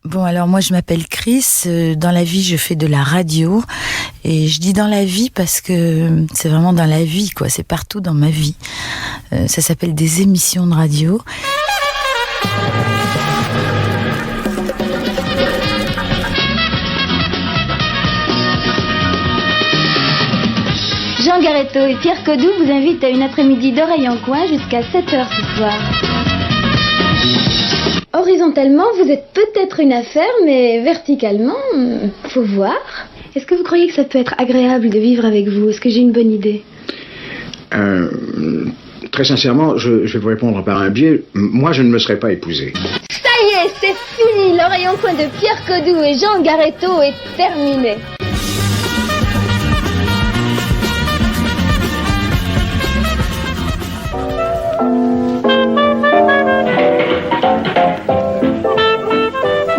Bon, alors moi je m'appelle Chris, dans la vie je fais de la radio, et je dis dans la vie parce que c'est vraiment dans la vie, quoi, c'est partout dans ma vie. Ça s'appelle des émissions de radio. Jean Garetto et Pierre Codou vous invitent à une après-midi d'oreille en coin jusqu'à 7h ce soir. Horizontalement, vous êtes peut-être une affaire, mais verticalement, faut voir. Est-ce que vous croyez que ça peut être agréable de vivre avec vous? Est-ce que j'ai une bonne idée? Très sincèrement, je vais vous répondre par un biais. Moi, je ne me serais pas épousé. Ça y est, c'est fini. L'oreille en coin de Pierre Codou et Jean Garetto est terminé.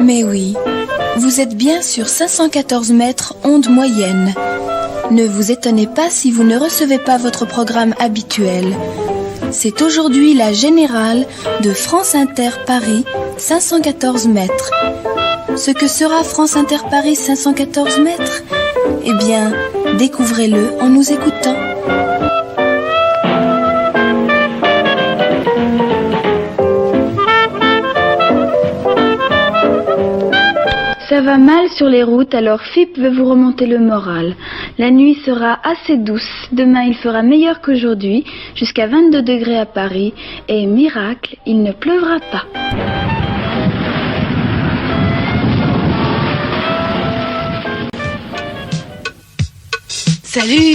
Mais oui, vous êtes bien sur 514 mètres onde moyenne. Ne vous étonnez pas si vous ne recevez pas votre programme habituel. C'est aujourd'hui la générale de France Inter Paris 514 mètres. Ce que sera France Inter Paris 514 mètres? Eh bien, découvrez-le en nous écoutant. Ça va mal sur les routes, alors FIP veut vous remonter le moral. La nuit sera assez douce. Demain, il fera meilleur qu'aujourd'hui, jusqu'à 22 degrés à Paris. Et miracle, il ne pleuvra pas. Salut!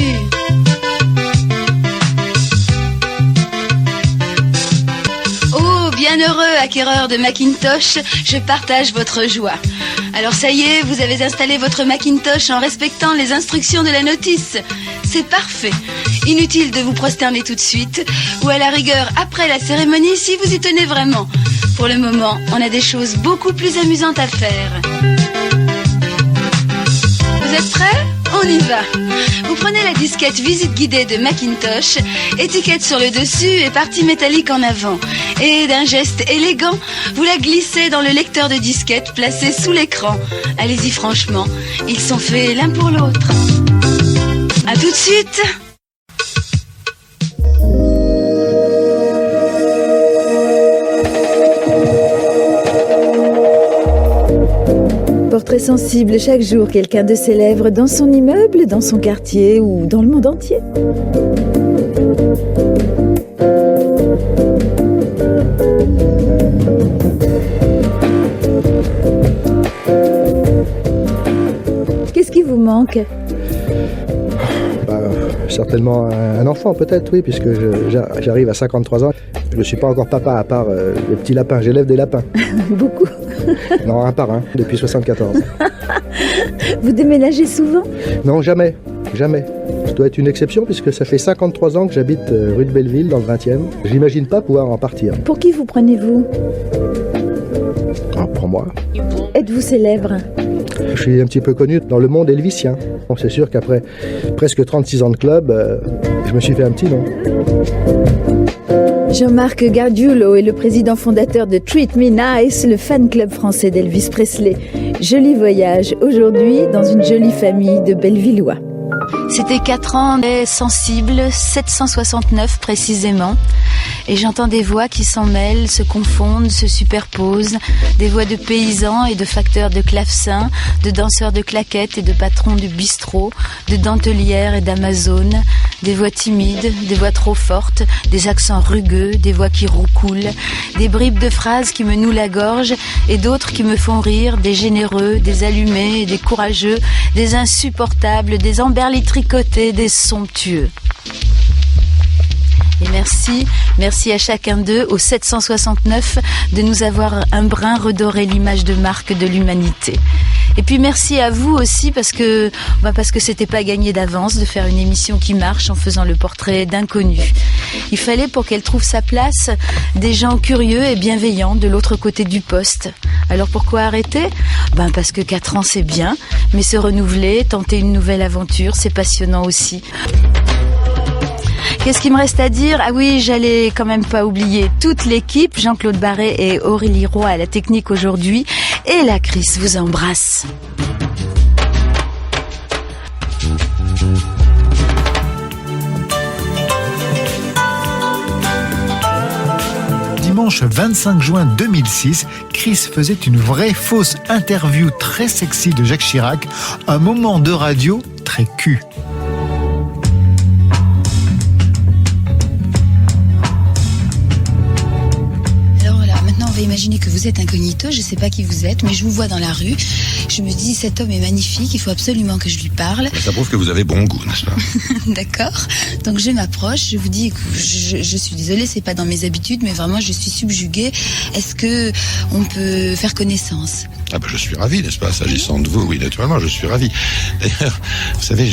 Oh, bienheureux acquéreur de Macintosh, je partage votre joie. Alors ça y est, vous avez installé votre Macintosh en respectant les instructions de la notice. C'est parfait. Inutile de vous prosterner tout de suite, ou à la rigueur après la cérémonie si vous y tenez vraiment. Pour le moment, on a des choses beaucoup plus amusantes à faire. Vous êtes prêts ? On y va. Vous prenez la disquette visite guidée de Macintosh, étiquette sur le dessus et partie métallique en avant. Et d'un geste élégant, vous la glissez dans le lecteur de disquette placé sous l'écran. Allez-y franchement, ils sont faits l'un pour l'autre. À tout de suite. Portrait sensible chaque jour, quelqu'un de célèbre dans son immeuble, dans son quartier ou dans le monde entier. Qu'est-ce qui vous manque ? Certainement un enfant peut-être, oui, puisque j'arrive à 53 ans. Je ne suis pas encore papa à part les petits lapins, j'élève des lapins. Beaucoup. Non, un par un, depuis 74. Vous déménagez souvent ? Non, jamais. Je dois être une exception puisque ça fait 53 ans que j'habite rue de Belleville dans le 20e. Je n'imagine pas pouvoir en partir. Pour qui vous prenez-vous ? Pour moi. Êtes-vous célèbre ? Je suis un petit peu connu dans le monde elvisien. Bon, c'est sûr qu'après presque 36 ans de club, je me suis fait un petit nom. Jean-Marc Gargiulo est le président fondateur de Treat Me Nice, le fan club français d'Elvis Presley. Joli voyage aujourd'hui dans une jolie famille de Bellevillois. C'était 4 ans sensibles, 769 précisément. Et j'entends des voix qui s'en mêlent, se confondent, se superposent. Des voix de paysans et de facteurs de clavecin, de danseurs de claquettes et de patrons de bistrot, de dentelières et d'amazones. Des voix timides, des voix trop fortes, des accents rugueux, des voix qui roucoulent. Des bribes de phrases qui me nouent la gorge et d'autres qui me font rire. Des généreux, des allumés, des courageux, des insupportables, des emberlis tricotés, des somptueux. Et merci à chacun d'eux, au 769, de nous avoir un brin redoré l'image de marque de l'humanité. Et puis merci à vous aussi parce que c'était pas gagné d'avance de faire une émission qui marche en faisant le portrait d'inconnus. Il fallait pour qu'elle trouve sa place des gens curieux et bienveillants de l'autre côté du poste. Alors pourquoi arrêter ? Parce que 4 ans c'est bien, mais se renouveler, tenter une nouvelle aventure, c'est passionnant aussi. Qu'est-ce qu'il me reste à dire ? Ah oui, j'allais quand même pas oublier toute l'équipe, Jean-Claude Barret et Aurélie Roy à la technique aujourd'hui, et la Chris vous embrasse. Dimanche 25 juin 2006, Chris faisait une vraie fausse interview très sexy de Jacques Chirac, un moment de radio très cul. Imaginez que vous êtes incognito, je ne sais pas qui vous êtes, mais je vous vois dans la rue. Je me dis, cet homme est magnifique, il faut absolument que je lui parle. Ça prouve que vous avez bon goût, n'est-ce pas? D'accord. Donc je m'approche, je vous dis, je suis désolée, c'est pas dans mes habitudes, mais vraiment je suis subjuguée. Est-ce que on peut faire connaissance? Ah ben je suis ravi, n'est-ce pas? S'agissant de vous, oui, naturellement, je suis ravi. D'ailleurs, vous savez,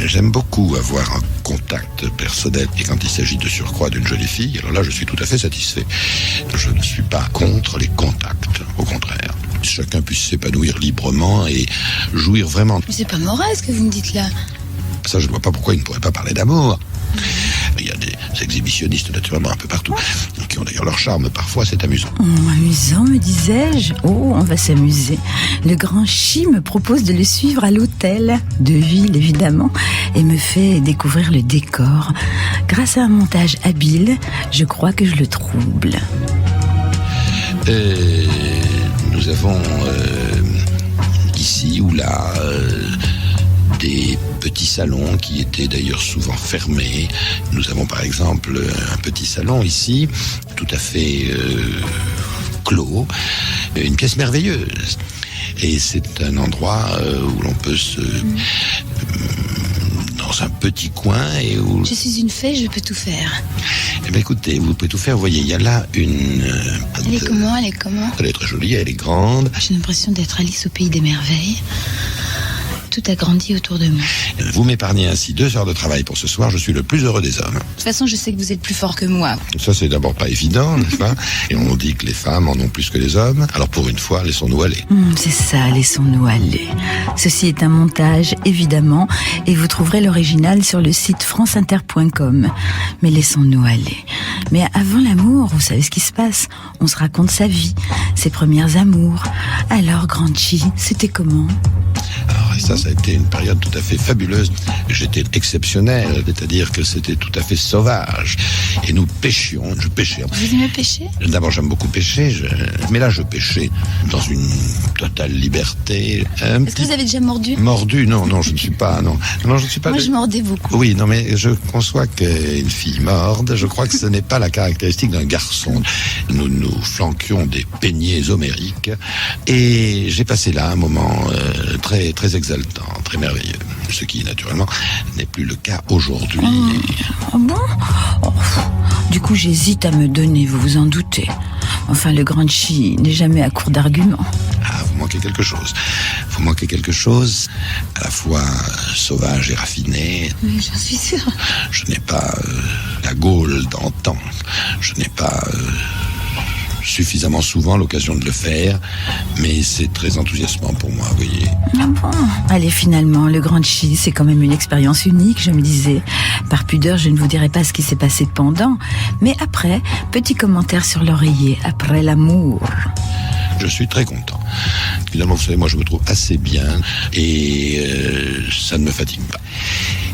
j'aime beaucoup avoir un contact personnel. Et quand il s'agit de surcroît d'une jolie fille, alors là, je suis tout à fait satisfait. Je ne suis pas contre les contacts, au contraire. Chacun puisse s'épanouir librement et jouir vraiment. Mais c'est pas moral ce que vous me dites là. Ça, je ne vois pas pourquoi il ne pourrait pas parler d'amour. Il y a des exhibitionnistes, naturellement, un peu partout, qui ont d'ailleurs leur charme. Parfois, c'est amusant. Amusant, me disais-je. Oh, on va s'amuser. Le grand Chi me propose de le suivre à l'hôtel de ville, évidemment, et me fait découvrir le décor. Grâce à un montage habile, je crois que je le trouble. Nous avons ici ou là des petits salons qui étaient d'ailleurs souvent fermés. Nous avons par exemple un petit salon ici, tout à fait clos, une pièce merveilleuse. Et c'est un endroit où l'on peut se... dans un petit coin et où... Je suis une fée, je peux tout faire. Eh bien écoutez, vous pouvez tout faire. Vous voyez, il y a là une... Elle est comment? Elle est comment? Elle est très jolie, elle est grande. J'ai l'impression d'être Alice au pays des merveilles. Tout a grandi autour de moi. Vous m'épargnez ainsi 2 heures de travail pour ce soir, je suis le plus heureux des hommes. De toute façon, je sais que vous êtes plus fort que moi. Ça, c'est d'abord pas évident, n'est-ce pas? Et on dit que les femmes en ont plus que les hommes. Alors pour une fois, laissons-nous aller. C'est ça, laissons-nous aller. Ceci est un montage, évidemment, et vous trouverez l'original sur le site franceinter.com. Mais laissons-nous aller. Mais avant l'amour, vous savez ce qui se passe? On se raconte sa vie, ses premières amours. Alors, Grand Chi, c'était comment? Alors, et ça a été une période tout à fait fabuleuse. J'étais exceptionnel, c'est-à-dire que c'était tout à fait sauvage. Et nous pêchions, je pêchais. Vous aimez pêcher? D'abord, j'aime beaucoup pêcher, mais là, je pêchais dans une totale liberté. Est-ce que vous avez déjà mordu? Mordu? Non, je ne suis pas, non, je ne suis pas. Moi, je mordais beaucoup. Oui, non, mais je conçois qu'une fille morde, je crois que ce n'est pas la caractéristique d'un garçon. Nous flanquions des peignets homériques, et j'ai passé là un moment très, très exaltant, très merveilleux. Ce qui, naturellement, n'est plus le cas aujourd'hui. Ah bon? Du coup, j'hésite à me donner, vous vous en doutez. Enfin, le Grand Chi n'est jamais à court d'arguments. Ah, vous manquez quelque chose. Vous manquez quelque chose à la fois sauvage et raffiné. Oui, j'en suis sûre. Je n'ai pas la Gaule d'antan. Je n'ai pas... suffisamment souvent l'occasion de le faire, mais c'est très enthousiasmant pour moi, vous voyez. Ah bon? Allez, finalement, le Grand Chi, c'est quand même une expérience unique, je me disais. Par pudeur, je ne vous dirai pas ce qui s'est passé pendant, mais après, petit commentaire sur l'oreiller, après l'amour. Je suis très content. Finalement, vous savez, moi, je me trouve assez bien, et ça ne me fatigue pas.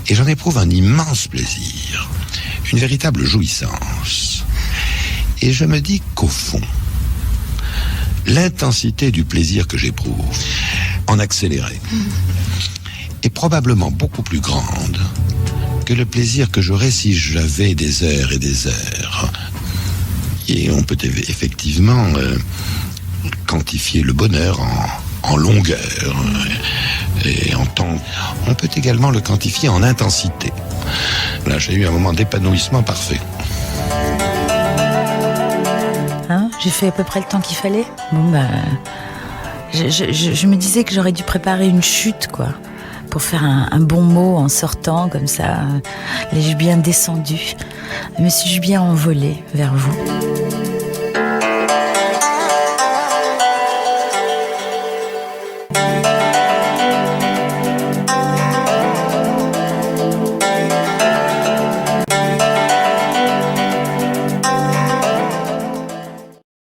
Et j'en éprouve un immense plaisir, une véritable jouissance. Et je me dis qu'au fond, l'intensité du plaisir que j'éprouve, en accéléré, est probablement beaucoup plus grande que le plaisir que j'aurais si j'avais des heures et des heures. Et on peut effectivement quantifier le bonheur en longueur et en temps. On peut également le quantifier en intensité. Là, j'ai eu un moment d'épanouissement parfait. J'ai fait à peu près le temps qu'il fallait. Bon, je me disais que j'aurais dû préparer une chute, quoi, pour faire un bon mot en sortant, comme ça. L'ai-je bien descendu? Me suis-je bien envolée vers vous?